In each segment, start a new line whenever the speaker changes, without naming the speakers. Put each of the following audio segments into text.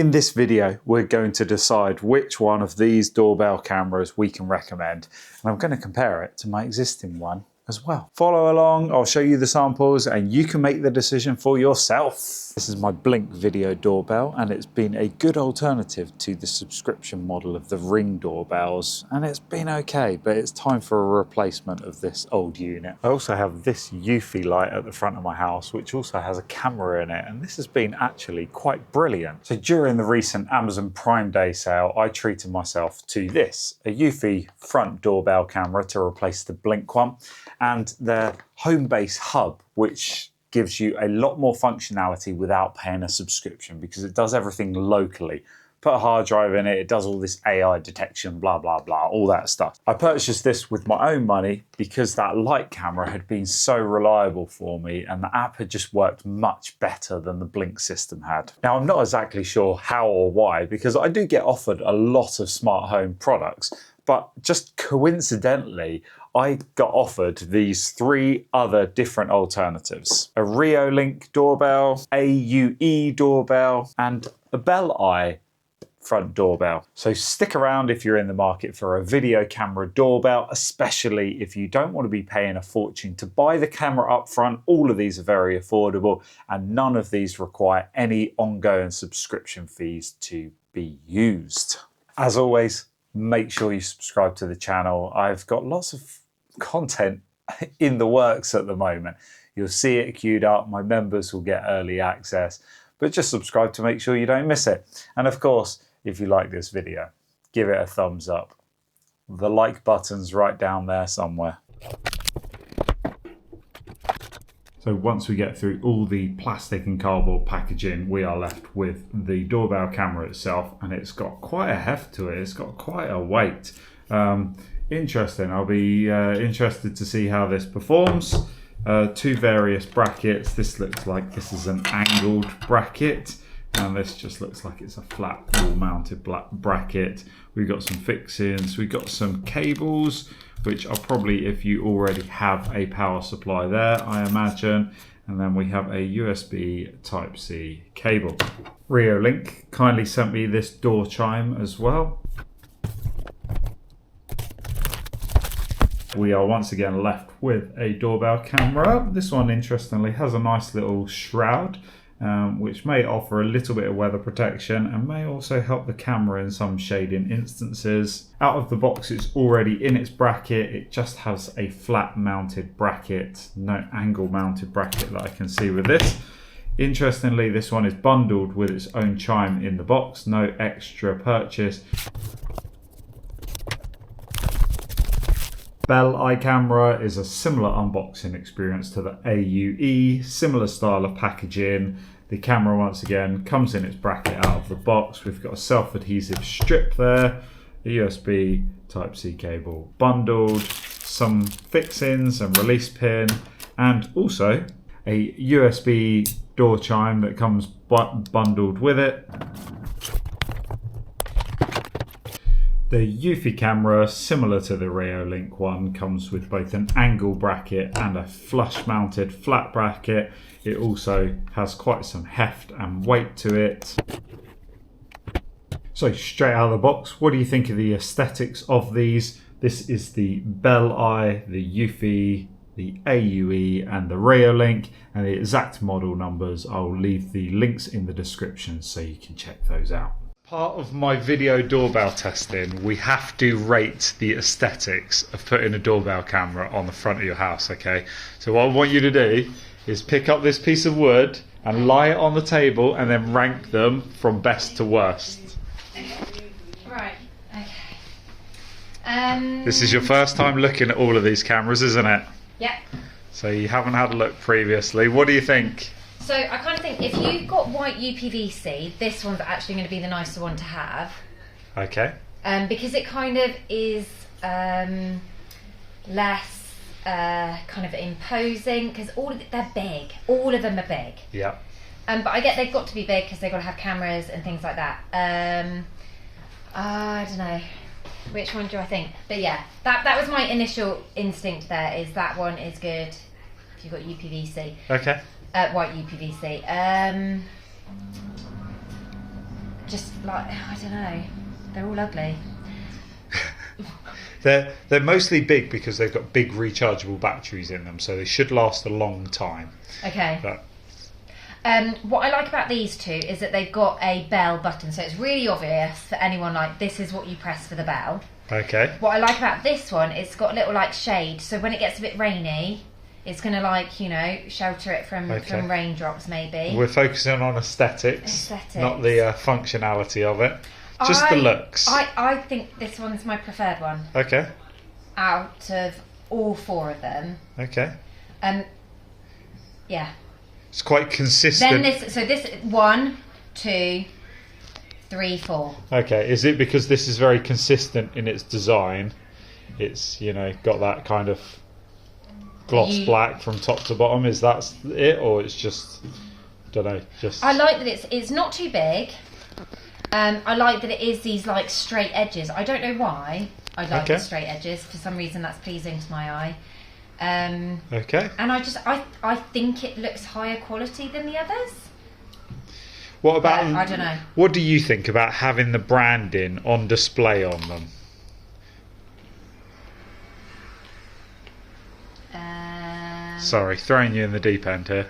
In this video, we're going to decide which one of these doorbell cameras we can recommend, and I'm going to compare it to my existing one as well. Follow along, I'll show you the samples and you can make the decision for yourself. This is my Blink video doorbell and it's been a good alternative to the subscription model of the Ring doorbells, and it's been okay, but it's time for a replacement of this old unit. I also have this Eufy light at the front of my house which also has a camera in it, and this has been actually quite brilliant. So during the recent Amazon Prime Day sale, I treated myself to this, a Eufy front doorbell camera to replace the Blink one, and their Homebase hub, which gives you a lot more functionality without paying a subscription because it does everything locally. Put a hard drive in it, it does all this AI detection, blah, blah, blah, all that stuff. I purchased this with my own money because that light camera had been so reliable for me and the app had just worked much better than the Blink system had. Now, I'm not exactly sure how or why because I do get offered a lot of smart home products, but just coincidentally, I got offered these three other different alternatives: a Reolink doorbell, a UE doorbell, and a Bell front doorbell. So stick around if you're in the market for a video camera doorbell, especially if you don't want to be paying a fortune to buy the camera up front. All of these are very affordable and none of these require any ongoing subscription fees to be used. As always, make sure you subscribe to the channel. I've got lots of content in the works at the moment. You'll see it queued up. My members will get early access, but just subscribe to make sure you don't miss it. And of course, if you like this video, give it a thumbs up. The like button's right down there somewhere. So once we get through all the plastic and cardboard packaging, we are left with the doorbell camera itself, and it's got quite a heft to it. It's got quite a weight. Interesting. I'll be interested to see how this performs. Two various brackets. This looks like this is an angled bracket, and this just looks like it's a flat wall mounted bracket. We've got some fixings. We've got some cables, which are probably if you already have a power supply there, I imagine. And then we have a USB Type-C cable. Reolink kindly sent me this door chime as well. We are once again left with a doorbell camera. This one, interestingly, has a nice little shroud, which may offer a little bit of weather protection and may also help the camera in some shading instances. Out of the box, it's already in its bracket. It just has a flat mounted bracket, no angle mounted bracket that I can see with this. Interestingly, this one is bundled with its own chime in the box, no extra purchase. Bell camera is a similar unboxing experience to the AUE, similar style of packaging. The camera once again comes in its bracket out of the box. We've got a self-adhesive strip there, a USB Type-C cable bundled, some fixings and release pin, and also a USB door chime that comes bundled with it. The Eufy camera, similar to the Reolink one, comes with both an angle bracket and a flush mounted flat bracket. It also has quite some heft and weight to it. So straight out of the box, what do you think of the aesthetics of these? This is the Bell, the Eufy, the AUE and the Reolink, and the exact model numbers I'll leave the links in the description so you can check those out. Part of my video doorbell testing, we have to rate the aesthetics of putting a doorbell camera on the front of your house, okay? So what I want you to do is pick up this piece of wood and lie it on the table and then rank them from best to worst.
Right, okay.
This is your first time looking at all of these cameras, isn't it?
Yep.
So you haven't had a look previously. What do you think?
So I kind of think if you've got white UPVC, this one's actually going to be the nicer one to have.
Okay.
Because it kind of is less kind of imposing, because they're big. All of them are big.
Yeah.
But I get they've got to be big because they've got to have cameras and things like that. I don't know. Which one do I think? But yeah, that was my initial instinct there, is that one is good if you've got UPVC.
Okay.
White UPVC. just like, I don't know, they're all ugly.
They're mostly big because they've got big rechargeable batteries in them, so they should last a long time.
Okay.
But
what I like about these two is that they've got a bell button, so it's really obvious for anyone, like, this is what you press for the bell.
okay.
What I like about this one, it's got a little like shade, so when it gets a bit rainy, it's going to, like, you know, shelter it from raindrops maybe.
We're focusing on aesthetics, not the functionality of it. Just the looks.
I think this one's my preferred one.
Okay.
Out of all four of them.
Okay.
Yeah.
It's quite consistent.
Then this 1, 2, 3, 4.
Okay. Is it because this is very consistent in its design? It's, you know, got that kind of gloss black from top to bottom. Is that it, or it's just, don't know, just?
I like that it's not too big. I like that it is these like straight edges. I don't know why I like the straight edges. For some reason, that's pleasing to my eye.
Okay.
And I think it looks higher quality than the others.
What about?
I don't know.
What do you think about having the branding on display on them? Sorry, throwing you in the deep end here.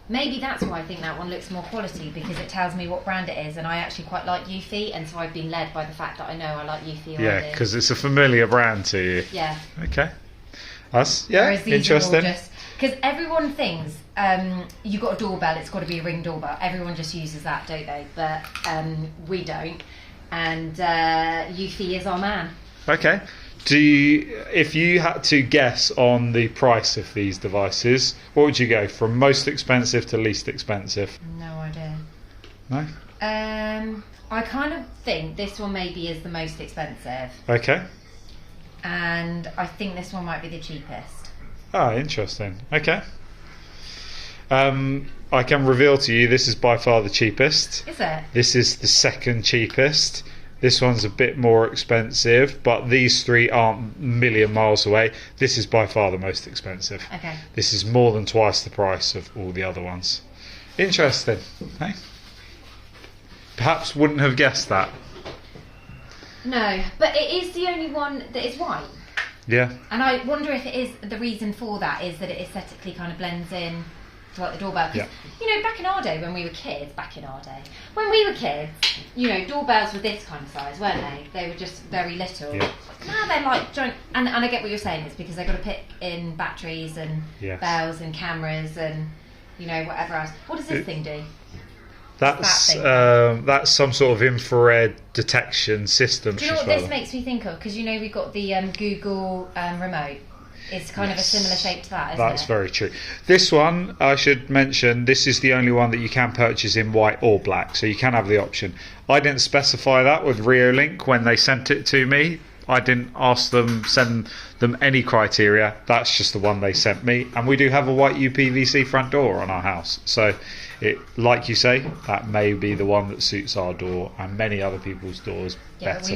Maybe that's why I think that one looks more quality, because it tells me what brand it is, and I actually quite like Eufy, and so I've been led by the fact that I know I like Eufy already.
Yeah, because it's a familiar brand to you.
Yeah.
Okay. That's interesting.
Because everyone thinks you got a doorbell, it's got to be a Ring doorbell. Everyone just uses that, don't they? But we don't, and Eufy is our man.
Okay. If you had to guess on the price of these devices, what would you go from most expensive to least expensive?
No idea.
No?
I kind of think this one maybe is the most expensive.
Okay.
And I think this one might be the cheapest.
Ah, interesting. Okay. I can reveal to you this is by far the cheapest.
Is it?
This is the second cheapest. This one's a bit more expensive, but these three aren't a million miles away. This is by far the most expensive.
Okay.
This is more than twice the price of all the other ones. Interesting. Hey? Perhaps wouldn't have guessed that.
No, but it is the only one that is white.
Yeah.
And I wonder if it is the reason for that is that it aesthetically kind of blends in to like the doorbell.
Yeah.
You know, back in our day when we were kids, you know, doorbells were this kind of size, weren't they? They were just very little.
Yeah.
Now they're like giant, and I get what you're saying. It's because they've got to pick in batteries and bells and cameras and, you know, whatever else. What does this thing do?
That's some sort of infrared detection system.
Do you know what this makes me think of? Because, you know, we've got the Google remote. It's kind of a similar shape to that, isn't it?
That's very true. This one, I should mention, this is the only one that you can purchase in white or black, so you can have the option. I didn't specify that with Reolink when they sent it to me. I didn't send them any criteria. That's just the one they sent me. And we do have a white UPVC front door on our house. So, like you say, that may be the one that suits our door and many other people's doors better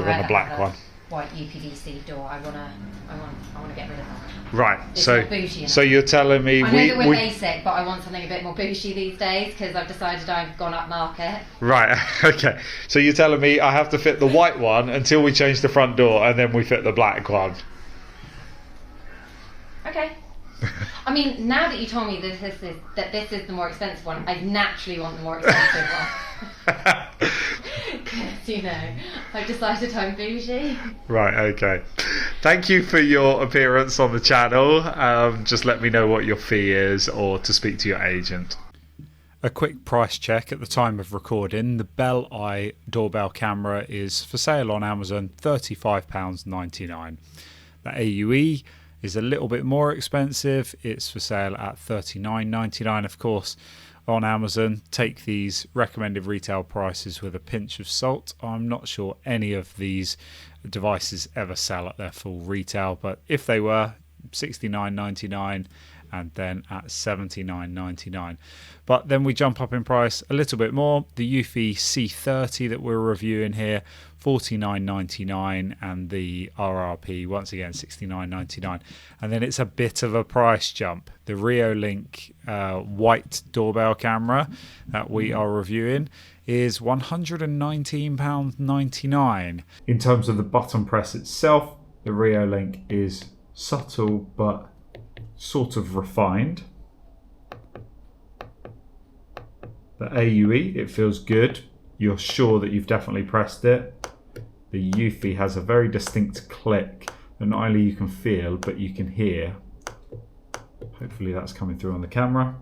than a black one.
White UPVC door. I want to get rid of that.
Right.
It's not bougie enough.
So you're telling me
I know that we're basic, but I want something a bit more bougie these days because I've decided I've gone up market.
Right. Okay. So you're telling me I have to fit the white one until we change the front door, and then we fit the black one.
Okay. I mean, now that you told me that this is the more expensive one, I naturally want the more expensive one. Because, you know, I've decided I'm bougie.
Right, okay. Thank you for your appearance on the channel. Just let me know what your fee is or to speak to your agent. A quick price check at the time of recording. The Bell Eye doorbell camera is for sale on Amazon, £35.99. The AUE is a little bit more expensive. It's for sale at $39.99, of course, on Amazon. Take these recommended retail prices with a pinch of salt. I'm not sure any of these devices ever sell at their full retail, but if they were, $69.99 and then at $79.99. But then we jump up in price a little bit more. The Eufy C30 that we're reviewing here, $49.99, and the RRP once again $69.99. And then it's a bit of a price jump. The Reolink white doorbell camera that we are reviewing is £119.99. In terms of the button press itself, the Reolink is subtle but sort of refined. The AUE, it feels good. You're sure that you've definitely pressed it. The Eufy has a very distinct click that not only you can feel, but you can hear. Hopefully that's coming through on the camera.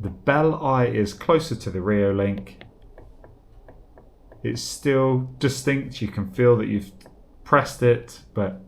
The Bell Eye is closer to the Reolink. It's still distinct. You can feel that you've pressed it, but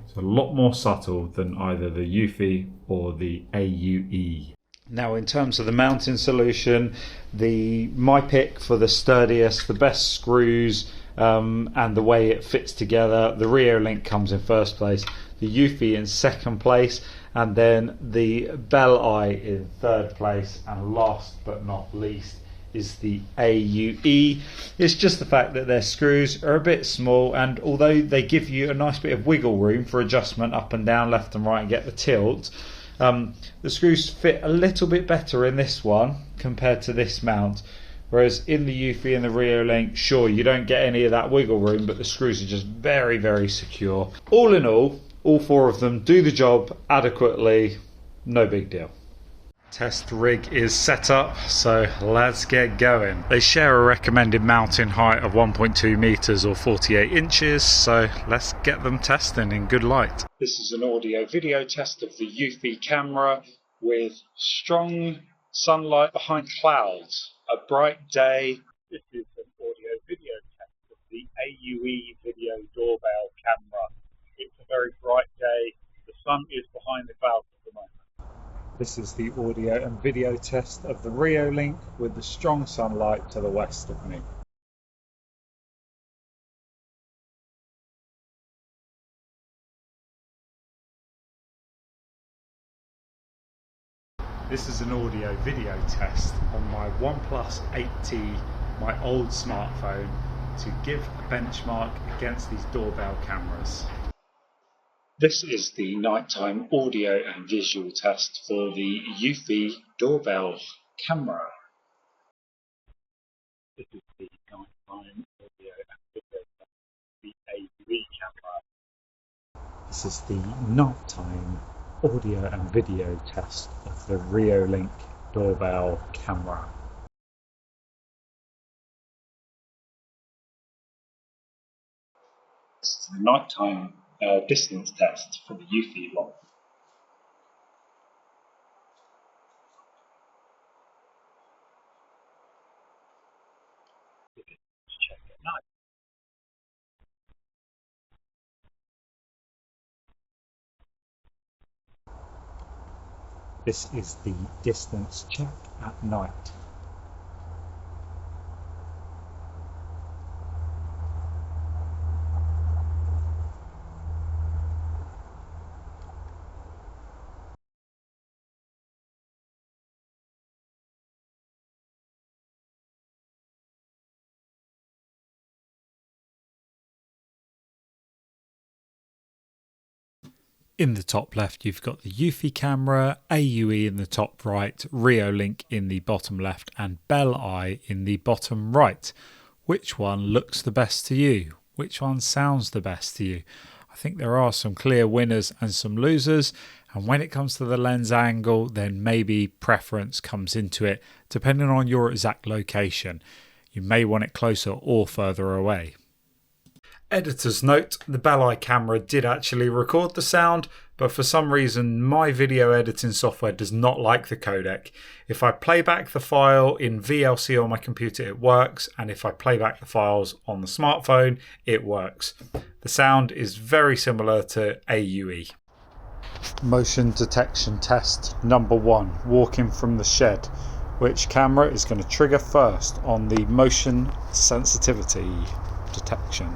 it's a lot more subtle than either the Eufy or the AUE. Now, in terms of the mounting solution, my pick for the sturdiest, the best screws, and the way it fits together, the Reolink comes in first place, the Eufy in second place, and then the Bell Eye in third place, and last but not least is the AUE. It's just the fact that their screws are a bit small, and although they give you a nice bit of wiggle room for adjustment up and down, left and right, and get the tilt, the screws fit a little bit better in this one compared to this mount. Whereas in the Eufy and the Reolink, sure, you don't get any of that wiggle room, but the screws are just very, very secure. All in all four of them do the job adequately, no big deal. Test rig is set up, so let's get going. They share a recommended mounting height of 1.2 meters or 48 inches, so let's get them testing in good light. This is an audio video test of the Eufy camera with strong sunlight behind clouds. A bright day. This is an audio video test of the AUE video doorbell camera. It's a very bright day. The sun is behind the clouds at the moment. This is the audio and video test of the Reolink with the strong sunlight to the west of me. This is an audio video test on my OnePlus 8T, my old smartphone, to give a benchmark against these doorbell cameras. This is the nighttime audio and visual test for the Eufy doorbell camera. This is the nighttime audio and video test for the AUE camera. This is the nighttime audio and video test of the Reolink doorbell camera. This is the nighttime distance test for the Eufy one. Let's check at night. This is the distance check at night. In the top left, you've got the Eufy camera, AUE in the top right, Reolink in the bottom left, and Bell Eye in the bottom right. Which one looks the best to you? Which one sounds the best to you? I think there are some clear winners and some losers, and when it comes to the lens angle, then maybe preference comes into it, depending on your exact location. You may want it closer or further away. Editor's note, the Bell Eye camera did actually record the sound, but for some reason my video editing software does not like the codec. If I play back the file in VLC on my computer, it works, and if I play back the files on the smartphone, it works. The sound is very similar to AUE. Motion detection test number 1, walking from the shed. Which camera is going to trigger first on the motion sensitivity detection?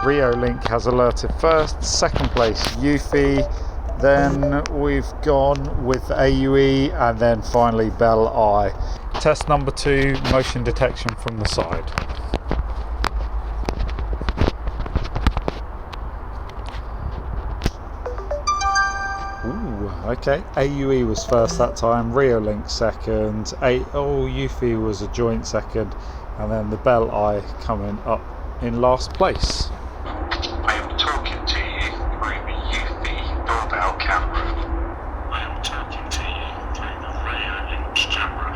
Reolink has alerted first, second place Eufy, then we've gone with AUE, and then finally Bell Eye. Test number 2, motion detection from the side. Ooh, okay, AUE was first that time, Reolink second, Eufy was a joint second, and then the Bell Eye coming up in last place.
I am talking to you through the Eufy doorbell camera. I am talking to you through the Reolink camera.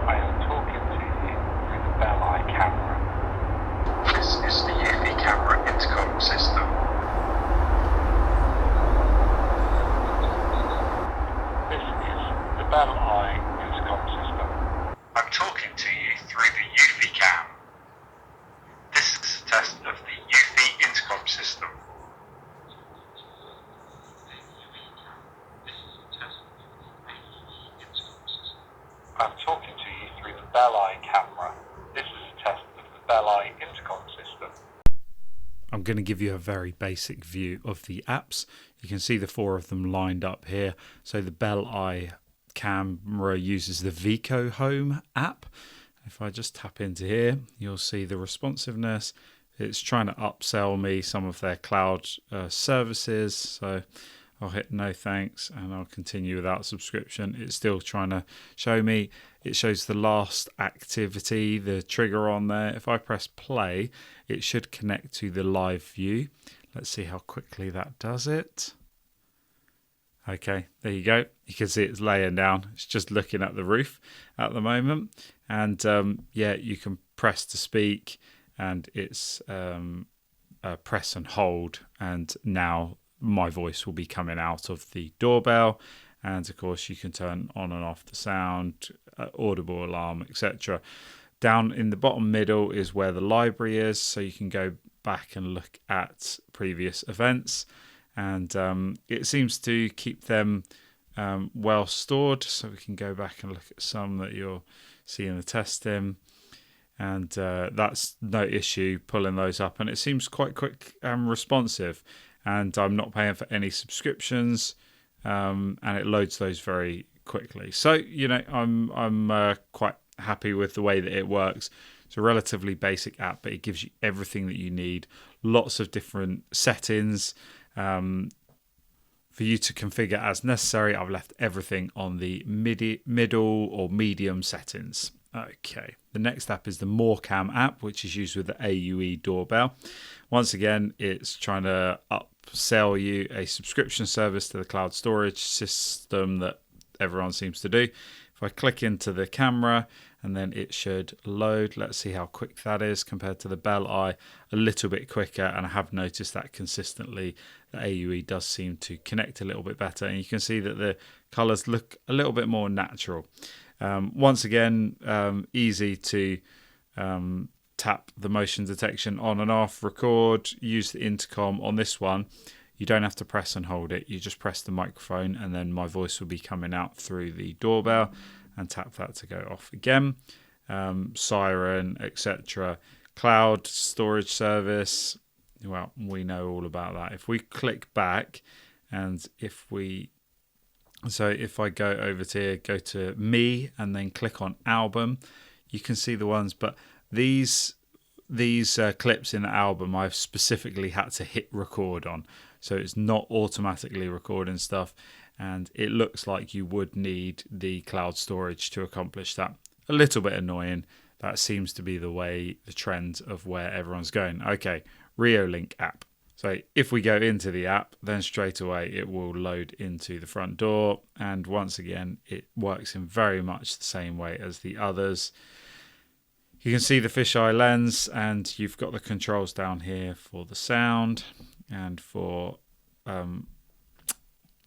I am talking to you through the Bell Eye camera. This is the Eufy camera intercom system. This is the Bell Eye intercom system. I'm talking to you through the Eufy cam. This is a test of the Eufy intercom system. I'm talking to you through the Bell Eye camera. This is a test of the Bell Eye intercom system.
I'm going to give you a very basic view of the apps. You can see the 4 of them lined up here. So the Bell Eye camera uses the Vico Home app. If I just tap into here, you'll see the responsiveness. It's trying to upsell me some of their cloud services. So I'll hit no thanks and I'll continue without subscription. It's still trying to show me. It shows the last activity, the trigger on there. If I press play, it should connect to the live view. Let's see how quickly that does it. Okay, there you go. You can see it's laying down. It's just looking at the roof at the moment. And yeah, you can press to speak and it's press and hold. And now my voice will be coming out of the doorbell. And of course, you can turn on and off the sound, audible alarm, etc. Down in the bottom middle is where the library is. So you can go back and look at previous events. And it seems to keep them well stored, so we can go back and look at some that you'll see in the testing, and that's no issue pulling those up, and it seems quite quick and responsive, and I'm not paying for any subscriptions, and it loads those very quickly. So you know, I'm quite happy with the way that it works. It's a relatively basic app, but it gives you everything that you need, lots of different settings for you to configure as necessary. I've left everything on the middle or medium settings. Okay, the next app is the MoreCam app, which is used with the AUE doorbell. Once again, it's trying to upsell you a subscription service to the cloud storage system that everyone seems to do. If I click into the camera, and then it should load. Let's see how quick that is compared to the Bell Eye. A little bit quicker, and I have noticed that consistently the AUE does seem to connect a little bit better, and you can see that the colors look a little bit more natural. Once again, easy to tap the motion detection on and off, record, use the intercom. On this one, you don't have to press and hold it. You just press the microphone, and then my voice will be coming out through the doorbell, and tap that to go off again. Siren, etc. Cloud storage service, well, we know all about that. If we click back, and if I go over to here, go to me, and then click on album, you can see the ones, but these clips in the album I've specifically had to hit record on, so it's not automatically recording stuff, and it looks like you would need the cloud storage to accomplish that. A little bit annoying. That seems to be the trend of where everyone's going. Okay, Reolink app. So if we go into the app, then straight away it will load into the front door, and once again it works in very much the same way as the others. You can see the fisheye lens, and you've got the controls down here for the sound and for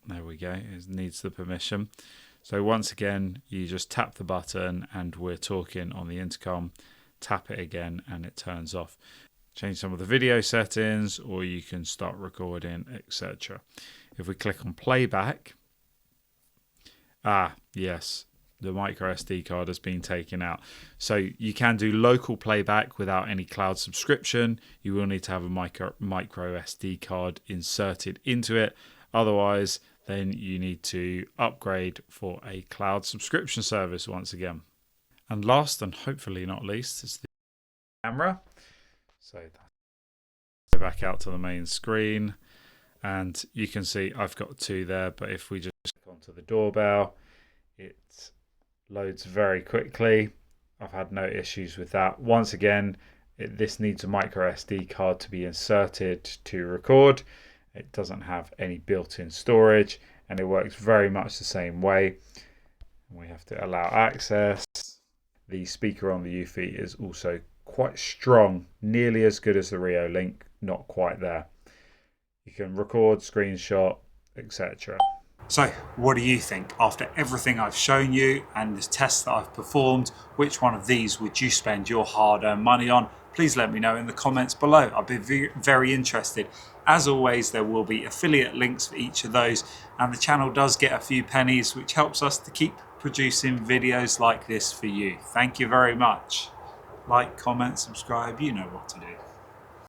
there we go, it needs the permission. So once again, you just tap the button, and we're talking on the intercom. Tap it again and it turns off. Change some of the video settings, or you can start recording, etc. If we click on playback, yes, the micro SD card has been taken out. So you can do local playback without any cloud subscription. You will need to have a micro SD card inserted into it. Otherwise, then you need to upgrade for a cloud subscription service once again. And last and hopefully not least is the camera. So go back out to the main screen, and you can see I've got two there, but if we just click onto the doorbell, it loads very quickly. I've had no issues with that. Once again, this needs a micro SD card to be inserted to record. It doesn't have any built-in storage, and it works very much the same way. We have to allow access. The speaker on the Eufy is also quite strong, nearly as good as the Reolink, not quite there. You can record, screenshot, etc. So, what do you think? After everything I've shown you and the tests that I've performed, which one of these would you spend your hard-earned money on? Please let me know in the comments below. I'd be very interested. As always, there will be affiliate links for each of those, and the channel does get a few pennies, which helps us to keep producing videos like this for you. Thank you very much. Like, comment, subscribe, you know what to do.